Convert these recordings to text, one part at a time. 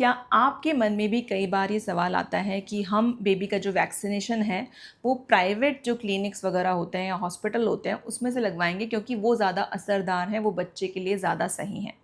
क्या आपके मन में भी कई बार ये सवाल आता है कि हम बेबी का जो वैक्सीनेशन है वो प्राइवेट जो क्लिनिक्स वगैरह होते हैं या हॉस्पिटल होते हैं उसमें से लगवाएंगे क्योंकि वो ज़्यादा असरदार है, वो बच्चे के लिए ज़्यादा सही है।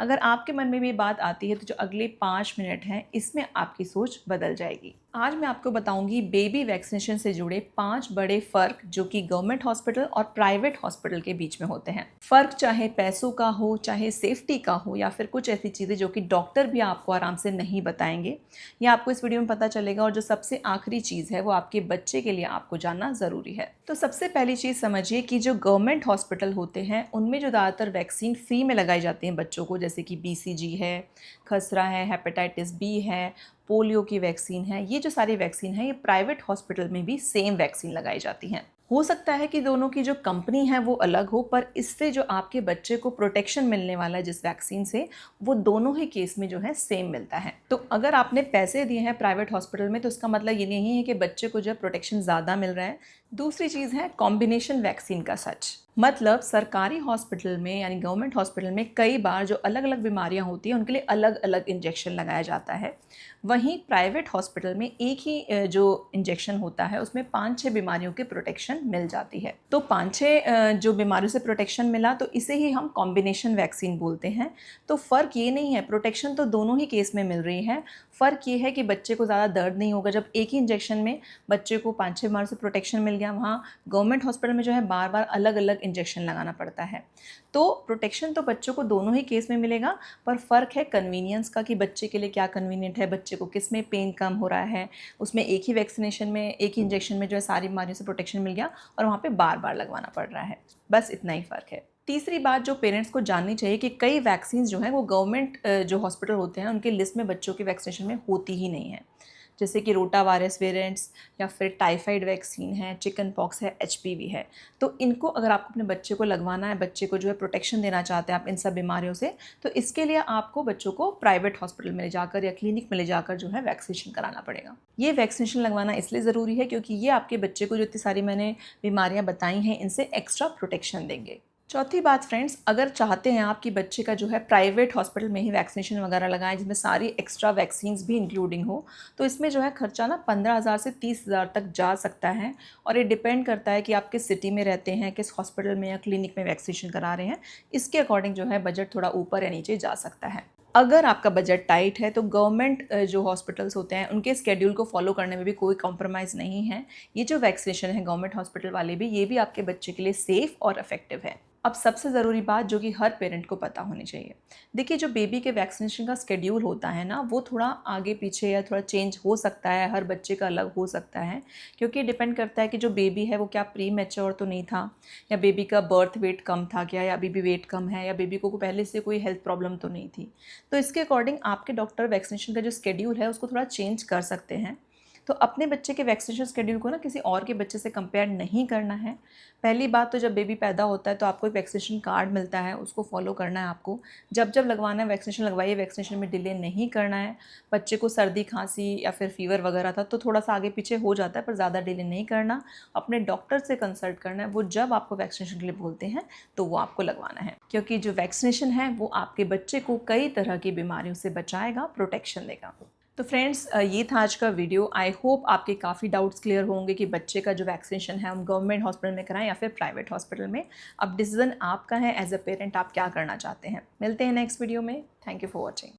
अगर आपके मन में भी ये बात आती है तो जो अगले 5 मिनट हैं इसमें आपकी सोच बदल जाएगी। आज मैं आपको बताऊंगी बेबी वैक्सीनेशन से जुड़े 5 बड़े फ़र्क जो कि गवर्नमेंट हॉस्पिटल और प्राइवेट हॉस्पिटल के बीच में होते हैं। फ़र्क चाहे पैसों का हो, चाहे सेफ्टी का हो, या फिर कुछ ऐसी चीज़ें जो कि डॉक्टर भी आपको आराम से नहीं बताएंगे, या आपको इस वीडियो में पता चलेगा। और जो सबसे आखिरी चीज़ है वो आपके बच्चे के लिए आपको जानना ज़रूरी है। तो सबसे पहली चीज़ समझिए कि जो गवर्नमेंट हॉस्पिटल होते हैं उनमें जो ज़्यादातर वैक्सीन फ्री में लगाई जाती हैं बच्चों को, जैसे कि BCG है, खसरा है, हेपेटाइटिस B है, पोलियो की वैक्सीन है, ये जो सारी वैक्सीन है ये प्राइवेट हॉस्पिटल में भी सेम वैक्सीन लगाई जाती हैं। हो सकता है कि दोनों की जो कंपनी है वो अलग हो, पर इससे जो आपके बच्चे को प्रोटेक्शन मिलने वाला है जिस वैक्सीन से, वो दोनों ही केस में जो है सेम मिलता है। तो अगर आपने पैसे दिए हैं प्राइवेट हॉस्पिटल में तो इसका मतलब ये नहीं है कि बच्चे को जो है प्रोटेक्शन ज़्यादा मिल रहा है। दूसरी चीज़ है कॉम्बिनेशन वैक्सीन का सच। मतलब सरकारी हॉस्पिटल में यानी गवर्नमेंट हॉस्पिटल में कई बार जो अलग अलग बीमारियां होती हैं उनके लिए अलग अलग इंजेक्शन लगाया जाता है। वहीं प्राइवेट हॉस्पिटल में एक ही जो इंजेक्शन होता है उसमें 5-6 बीमारियों के प्रोटेक्शन मिल जाती है। तो 5-6 जो बीमारियों से प्रोटेक्शन मिला तो इसे ही हम कॉम्बिनेशन वैक्सीन बोलते हैं। तो फ़र्क ये नहीं है, प्रोटेक्शन तो दोनों ही केस में मिल रही है। फ़र्क ये है कि बच्चे को ज़्यादा दर्द नहीं होगा। जब एक ही इंजेक्शन में बच्चे को 5-6 बीमारियों से प्रोटेक्शन मिल गया, वहाँ गवर्नमेंट हॉस्पिटल में जो है बार बार अलग अलग इंजेक्शन लगाना पड़ता है। तो प्रोटेक्शन तो बच्चों को दोनों ही केस में मिलेगा, पर फ़र्क है कन्वीनियंस का कि बच्चे के लिए क्या कन्वीनियंट है, बच्चे को किस में पेन कम हो रहा है। उसमें एक ही वैक्सीनेशन में, एक ही इंजेक्शन में जो है सारी बीमारियों से प्रोटेक्शन मिल गया और वहाँ पे बार बार लगवाना पड़ रहा है। बस इतना ही फ़र्क है। तीसरी बात जो पेरेंट्स को जाननी चाहिए कि कई वैक्सीन जो हैं वो गवर्नमेंट जो हॉस्पिटल होते हैं उनके लिस्ट में बच्चों की वैक्सीनेशन में होती ही नहीं है। जैसे कि रोटा वायरस वेरिएंट्स, या फिर टाइफाइड वैक्सीन है, चिकन पॉक्स है, HPV है। तो इनको अगर आपको अपने बच्चे को लगवाना है, बच्चे को जो है प्रोटेक्शन देना चाहते हैं आप इन सब बीमारियों से, तो इसके लिए आपको बच्चों को प्राइवेट हॉस्पिटल में ले जाकर या क्लिनिक में ले जाकर जो है वैक्सीनेशन कराना पड़ेगा। ये वैक्सीनेशन लगवाना इसलिए ज़रूरी है क्योंकि ये आपके बच्चे को जो इतनी सारी मैंने बीमारियाँ बताई हैं इनसे एक्स्ट्रा प्रोटेक्शन देंगे। चौथी बात फ्रेंड्स, अगर चाहते हैं आप कि बच्चे का जो है प्राइवेट हॉस्पिटल में ही वैक्सीनेशन वगैरह लगाएं जिसमें सारी एक्स्ट्रा वैक्सीन्स भी इंक्लूडिंग हो, तो इसमें जो है खर्चा ना 15,000 से 30,000 तक जा सकता है। और ये डिपेंड करता है कि आप किस सिटी में रहते हैं, किस हॉस्पिटल में या क्लिनिक में वैक्सीनेशन करा रहे हैं। इसके अकॉर्डिंग जो है बजट थोड़ा ऊपर या नीचे जा सकता है। अगर आपका बजट टाइट है तो गवर्नमेंट जो हॉस्पिटल्स होते हैं उनके स्केड्यूल को फॉलो करने में भी कोई कॉम्प्रोमाइज़ नहीं है। ये जो वैक्सीनेशन है गवर्नमेंट हॉस्पिटल वाले भी, ये भी आपके बच्चे के लिए सेफ़ और इफेक्टिव है। अब सबसे ज़रूरी बात जो कि हर पेरेंट को पता होनी चाहिए। देखिए, जो बेबी के वैक्सीनेशन का स्केड्यूल होता है ना, वो थोड़ा आगे पीछे या थोड़ा चेंज हो सकता है, हर बच्चे का अलग हो सकता है। क्योंकि डिपेंड करता है कि जो बेबी है वो क्या प्री मैच्योर तो नहीं था, या बेबी का बर्थ वेट कम था क्या, या बेबी वेट कम है, या बेबी को पहले से कोई हेल्थ प्रॉब्लम तो नहीं थी। तो इसके अकॉर्डिंग आपके डॉक्टर वैक्सीनेशन का जो स्केड्यूल है उसको थोड़ा चेंज कर सकते हैं। तो अपने बच्चे के वैक्सीनेशन स्केड्यूल को ना किसी और के बच्चे से कंपेयर नहीं करना है। पहली बात तो जब बेबी पैदा होता है तो आपको एक वैक्सीनेशन कार्ड मिलता है, उसको फॉलो करना है आपको। जब जब लगवाना है वैक्सीनेशन लगवाइए, वैक्सीनेशन में डिले नहीं करना है। बच्चे को सर्दी खांसी या फिर फीवर वगैरह था तो थोड़ा सा आगे पीछे हो जाता है, पर ज़्यादा डिले नहीं करना। अपने डॉक्टर से कंसल्ट करना है, वो जब आपको वैक्सीनेशन के लिए बोलते हैं तो वो आपको लगवाना है। क्योंकि जो वैक्सीनेशन है वो आपके बच्चे को कई तरह की बीमारियों से बचाएगा, प्रोटेक्शन देगा। तो फ्रेंड्स, ये था आज का वीडियो। आई होप आपके काफ़ी डाउट्स क्लियर होंगे कि बच्चे का जो वैक्सीनेशन है हम गवर्नमेंट हॉस्पिटल में कराएं या फिर प्राइवेट हॉस्पिटल में। अब डिसीजन आपका है, एज अ पेरेंट आप क्या करना चाहते हैं। मिलते हैं नेक्स्ट वीडियो में। Thank you for watching.